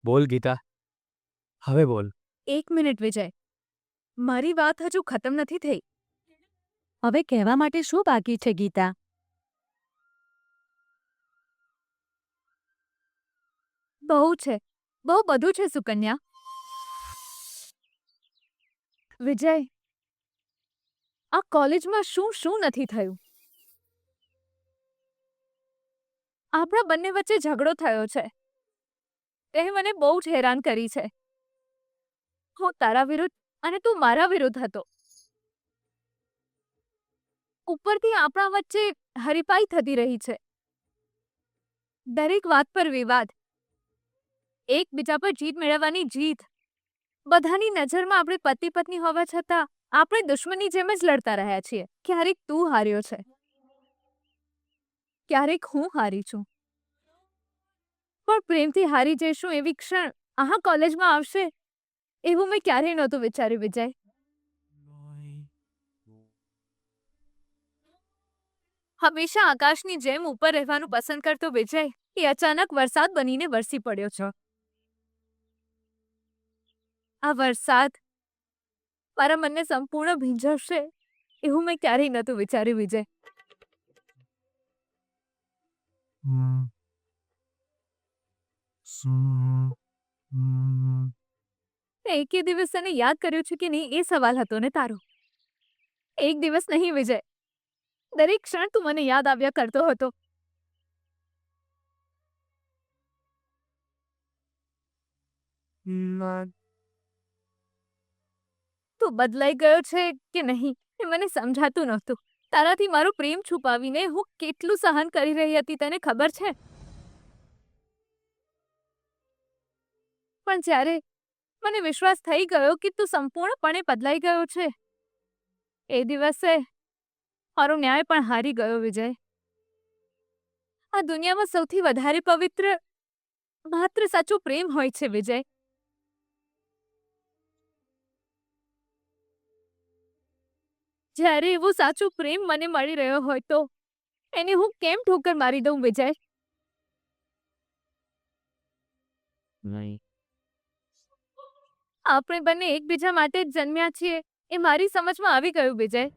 બોલ ગીતા, હવે બોલ. એક મિનિટ વિજય, મારી વાત હજુ ખતમ નથી થઈ. હવે કહેવા માટે શું બાકી છે ગીતા? બહુ છે, બહુ બધું છે સુકન્યા. વિજય, આ કોલેજમાં શું શું નથી થયું. આપણા બંને વચ્ચે ઝઘડો થયો છે. તે મને બહુ જ હેરાન કરી છે. હું તારા વિરુદ્ધ અને તું મારા વિરુદ્ધ હતો. ઉપરથી આપણા વચ્ચે હરીફાઈ થતી રહી છે. દરેક વાત પર વિવાદ, એકબીજા પર જીત મેળવવાની જીત. બધાની નજરમાં આપણે પતિ પત્ની હોવા છતાં આપણે દુશ્મનની જેમ જ લડતા રહ્યા છીએ. ક્યારેક તું હાર્યો છે, ક્યારેક હું હારી છું, પણ પ્રેમથી હારી જઈશું એવી ક્ષણ આ કોલેજમાં આવશે એવું મેં ક્યારેય નહોતું વિચાર્યું વિજય. હંમેશા આકાશની જેમ ઉપર રહેવાનું પસંદ કરતો વિજય એ અચાનક વરસાદ બનીને વરસી પડ્યો છે. આ વરસાદ મારા મનને સંપૂર્ણ ભીંજવશે એવું મેં ક્યારેય નહોતું વિચાર્યું વિજય. તે એકે દિવસ તને યાદ કર્યો છે કે નહીં એ સવાલ હતો ને તારો. એક દિવસ નહીં વિજય, દરેક ક્ષણ તું મને યાદ આવ્યા કરતો હતો. તું બદલાઈ ગયો છે કે નહીં એ મને સમજાતું નહોતું. તારાથી મારો પ્રેમ છુપાવીને હું કેટલું સહન કરી રહી હતી તને ખબર છે? પણ જ્યારે મને વિશ્વાસ થઈ ગયો કે તું સંપૂર્ણપણે બદલાઈ ગયો છે, એ દિવસે મારો ન્યાય પણ હારી ગયો વિજય. આ દુનિયામાં સૌથી વધારે પવિત્ર માત્ર સાચો પ્રેમ હોય છે વિજય. જ્યારે એવો સાચો પ્રેમ મને મળી રહ્યો હોય તો એને હું કેમ ઠોકર મારી દઉં વિજય? નહીં. આપણે બંને એકબીજા માટે જ જન્મ્યા છીએ એ મારી સમજમાં આવી ગયું વિજય.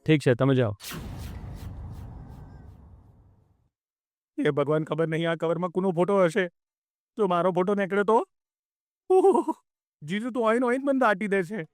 ઠીક છે, તમે જાઓ. એ ભગવાન, ખબર નહીં આ કવરમાં કોનો ફોટો હશે. જો મારો ફોટો નીકળે તો ઓહ, જીજુ તો આઈને આઈને મને દાટી દે છે.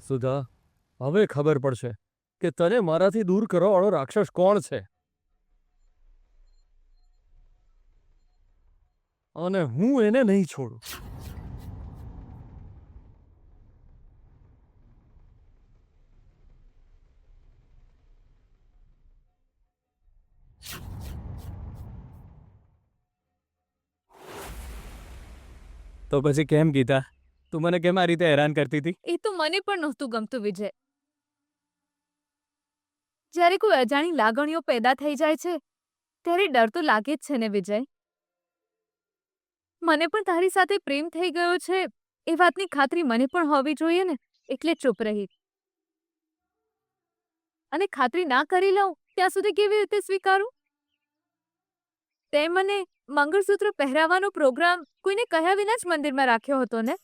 સુધા, હવે ખબર પડશે કે તને મારાથી દૂર કરવાવાળો રાક્ષસ કોણ છે. અને હું એને નહીં છોડું. તો પછી કેમ ગીતા, તું મને કેમ આ રીતે હેરાન કરતી હતી? એ તો મને પણ નહોતું ગમતું વિજય. જ્યારે કોઈ અજાણી લાગણીઓ પેદા થઈ જાય છે ત્યારે ડર તો લાગે જ છે ને વિજય. મને પણ તારી સાથે પ્રેમ થઈ ગયો છે એ વાતની ખાતરી મને પણ હોવી જોઈએ ને, એટલે ચૂપ રહી. અને ખાતરી ના કરી લઉં ત્યાં સુધી કેવી રીતે સ્વીકારું? તે મને મંગળસૂત્ર પહેરાવવાનો પ્રોગ્રામ કોઈને કહ્યા વિના જ મંદિરમાં રાખ્યો હતો ને?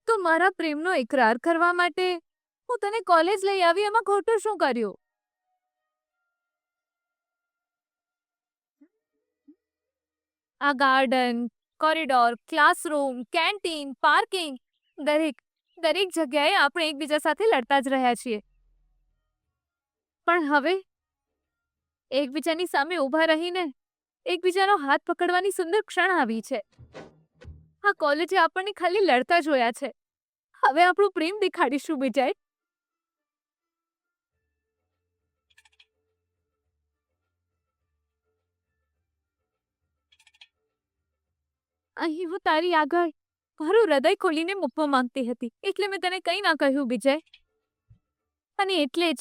તો મારા પ્રેમનો ઇકરાર કરવા માટે હું તને કોલેજ લઈ આવી, એમાં ખોટું શું કર્યું? આ garden, corridor, classroom, canteen, parking, દરેક જગ્યાએ આપણે એકબીજા સાથે લડતા જ રહ્યા છીએ. પણ હવે એકબીજાની સામે ઊભા રહીને એકબીજાનો હાથ પકડવાની સુંદર ક્ષણ આવી છે. આ કોલેજે આપણને ખાલી લડતા જોયા છે. હવે આપણું પ્રેમ દેખાડીશું વિજય. અહીં હું તારી આગળ મારું હૃદય ખોલીને મૂકવા માંગતી હતી, એટલે મેં તને કંઈ ના કહ્યું વિજય. અને એટલે જ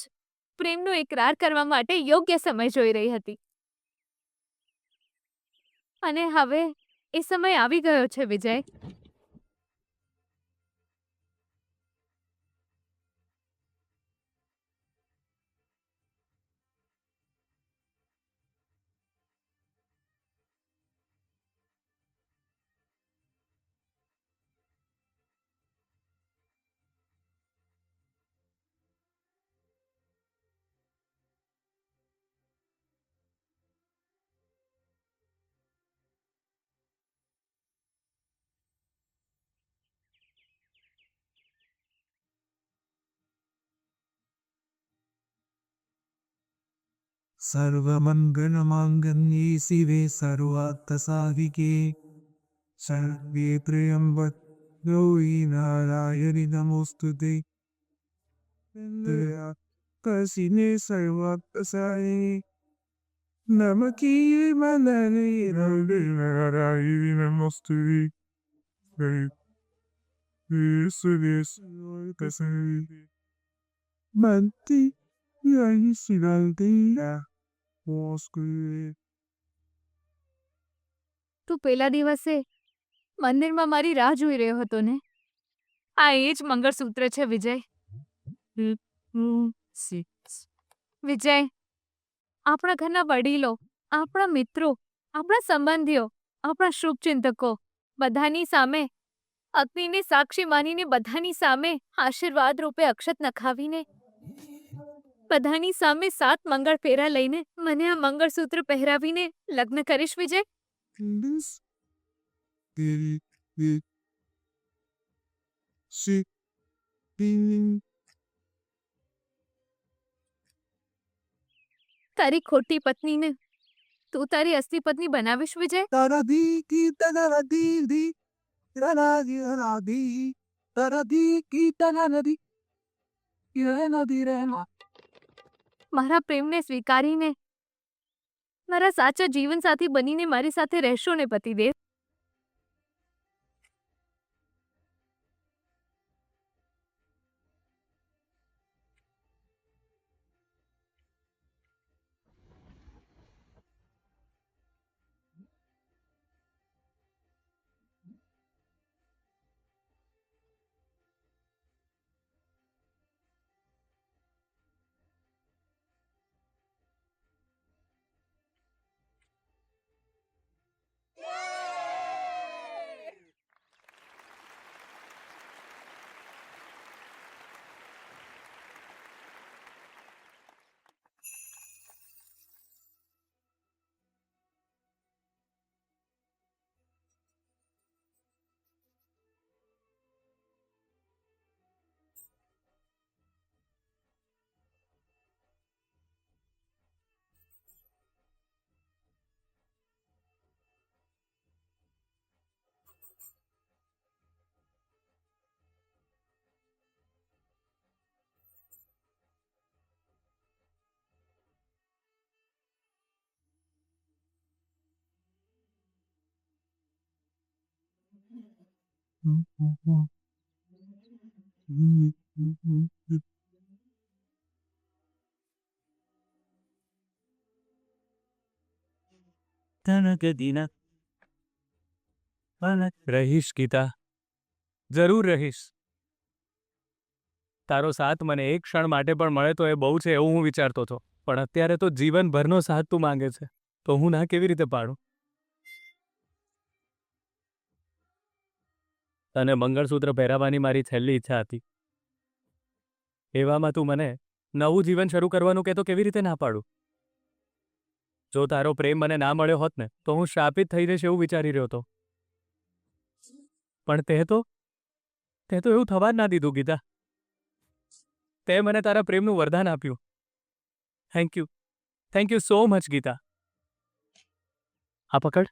પ્રેમનો એકરાર કરવા માટે યોગ્ય સમય જોઈ રહી હતી. અને હવે એ સમય આવી ગયો છે વિજય. सर्वमङ्गलमाङ्गल्ये शिवे सर्वार्थसाधिके सर्वे त्र्यम्बके नारायणि नमोऽस्तुते कसिने सर्वार्थसाधिके नमके मनने नारायणि नमोऽस्तुते Manti yani sinaldea Oscar તું પેલા દિવસે મંદિરમાં મારી રાહ જોઈ રહ્યો હતો ને? આ એ જ મંગળસૂત્ર છે વિજય. વિજય, આપણા ઘરના વડીલો, આપણા મિત્રો, આપણા સંબંધીઓ, આપણા શુભચિંતકો બધાની સામે અગ્નિને સાક્ષી માનીને બધાની સામે આશીર્વાદ રૂપે અક્ષત નખાવીને બધાની સામે 7 મંગળ ફેરા લઈને મને આ મંગળસૂત્ર પહેરાવીને લગ્ન કરીશ વિજય? this the she being તારી ખોટી પત્નીને તું તારી અસલી પત્ની બનાવીશ વિજય? Taradi ki taradi di taradi taradi taradi ki taradi nadi rena મારા પ્રેમને સ્વીકારીને મારા સાચા જીવનસાથી બનીને મારી સાથે રહેશો ને પતિદેવ? તનકદીના રહીશ ગીતા, જરૂર રહીશ. તારો સાથ મને એક ક્ષણ માટે પણ મળે તો એ બહુ છે એવું હું વિચારતો હતો, પણ અત્યારે તો જીવનભરનો સાથ તું માંગે છે, તો હું ના કેવી રીતે પાડું? તને મંગળસૂત્ર પહેરાવવાની મારી છેલ્લી ઈચ્છા હતી. એવામાં તું મને નવું જીવન શરૂ કરવાનું કહેતો કેવી રીતે ના પાડું? જો તારો પ્રેમ મને ના મળ્યો હોત ને તો હું શ્રાપિત થઈ જઈશ એવું વિચારી રહ્યો હતો. પણ તે તો એવું થવા જ ના દીધું ગીતા. તે મને તારા પ્રેમનું વરદાન આપ્યું. Thank you so much Geeta. આ પકડ.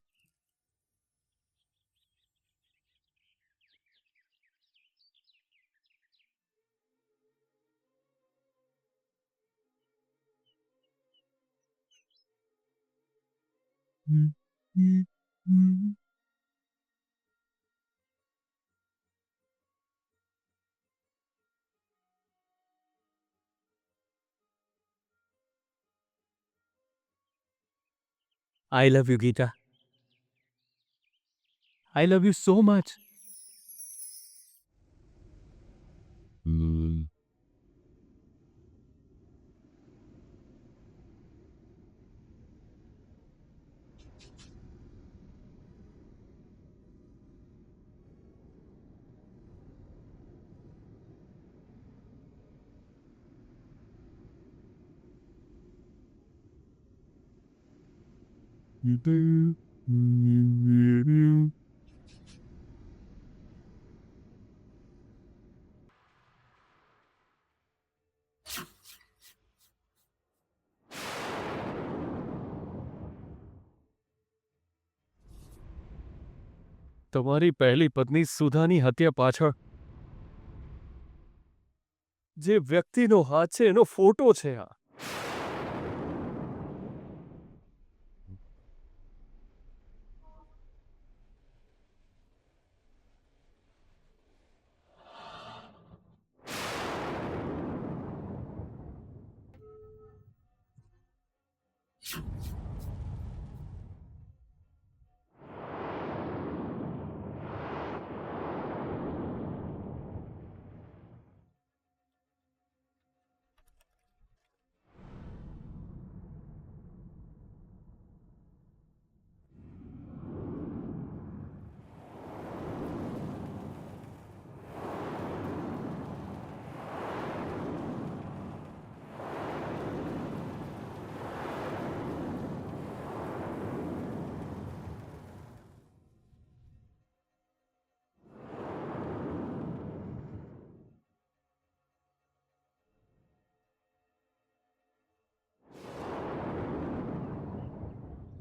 I love you Geeta. I love you so much. તમારી પહેલી પત્ની સુધાની હત્યા પાછળ જે વ્યક્તિનો હાથ છે એનો ફોટો છે આ.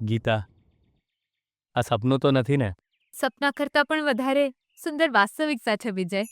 ગીતા, આ સપનું તો નથી ને? સપના કરતાં પણ વધારે સુંદર વાસ્તવિકતા છે વિજય.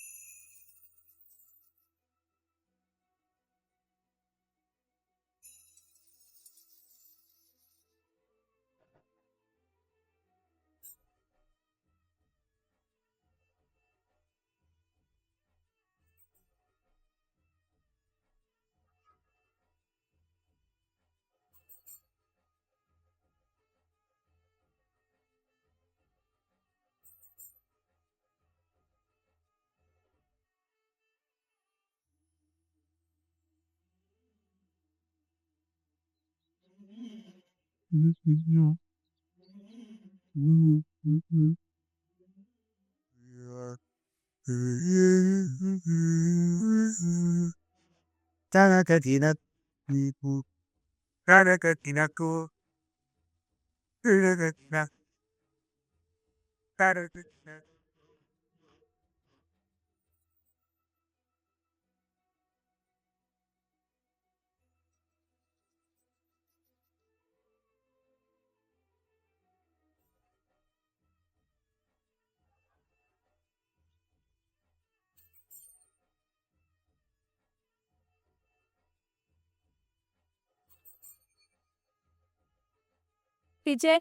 વિજય,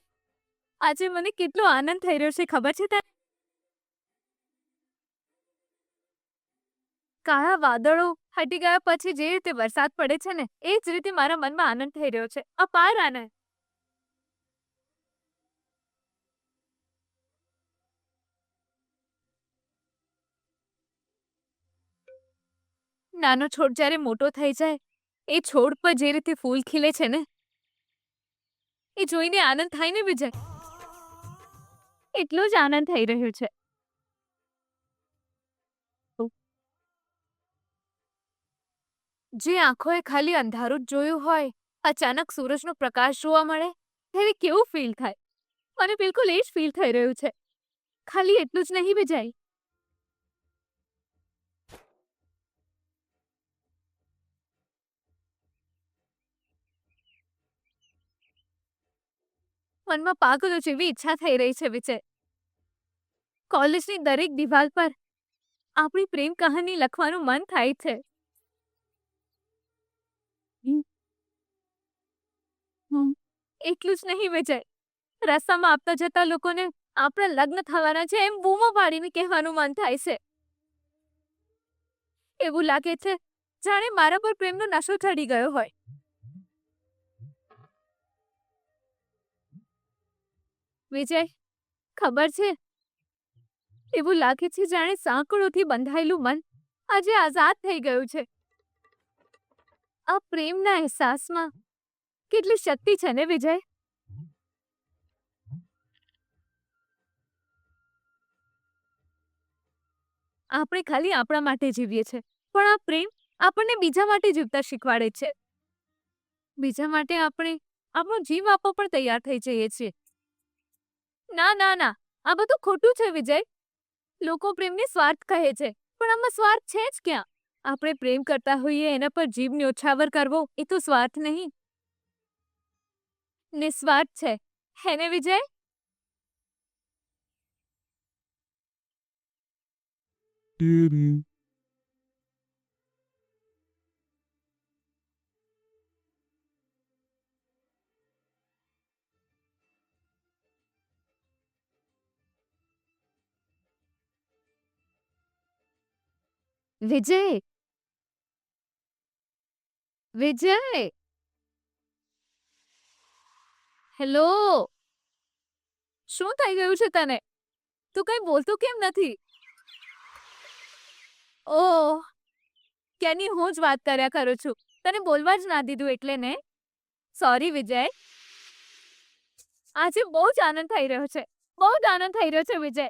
આજે મને કેટલો આનંદ થઈ રહ્યો છે ખબર છે તને? કાળા વાદળો હટી ગયા પછી જે રીતે વરસાદ પડે છે ને એ જ રીતે મારા મનમાં આનંદ થઈ રહ્યો છે, અપાર આનંદ. નાનો છોડ જ્યારે મોટો થઈ જાય એ છોડ પર જે રીતે ફૂલ ખીલે છે ને એ જોઈને આનંદ થાય ને વિજય. એટલો જ આનંદ થઈ રહ્યો છે. જે આંખોએ ખાલી અંધારું જ જોયું હોય, અચાનક સૂરજનો પ્રકાશ જોવા મળે ત્યારે કેવું ફીલ થાય? મને બિલકુલ એ જ ફીલ થઈ રહ્યું છે. ખાલી એટલું જ નહીં વિજય, મનમાં પાગલો જેવી ઈચ્છા થઈ રહી છે વિજય. કોલેજની દરેક દિવાલ પર આપણી પ્રેમ કહાની લખવાનું મન થાય છે. એટલું જ નહીં વિજય, રસ્તામાં આપતા જતા લોકોને આપણા લગ્ન થવાના છે એમ બૂમો પાડીને કહેવાનું મન થાય છે. એવું લાગે છે જાણે મારા પર પ્રેમનો નશો ચડી ગયો હોય. વિજય, ખબર છે, એવું લાગે છે જાણે સાંકળોથી બંધાયેલું મન આજે આઝાદ થઈ ગયું છે. આ પ્રેમના અહેસાસમાં કેટલી શક્તિ છે ને વિજય. આપણે ખાલી આપણા માટે જીવીએ છીએ, પણ આ પ્રેમ આપણને બીજા માટે જીવતા શીખવાડે છે. બીજા માટે આપણે આપણો જીવ આપવા પણ તૈયાર થઈ જઈએ છીએ. ના ના ના, આ બધું ખોટું છે વિજય. લોકો પ્રેમને સ્વાર્થ કહે છે, પણ આમાં સ્વાર્થ છે જ ક્યાં? આપણે પ્રેમ કરતા હોઈએ એના પર જીવ ન્યોછાવર કરવો એ તો સ્વાર્થ નહીં, નિસ્વાર્થ છે, હે ને વિજય? Doo-doo. વિજય, વિજય, હેલો, શું થઈ ગયું છે તને? તું કઈ બોલતું કેમ નથી? ઓહ, ક્યાંની હું જ વાત કર્યા કરું છું, તને બોલવા જ ના દીધું એટલે ને. સોરી વિજય. આજે બહુ જ આનંદ થઈ રહ્યો છે, બહુ જ આનંદ થઈ રહ્યો છે વિજય.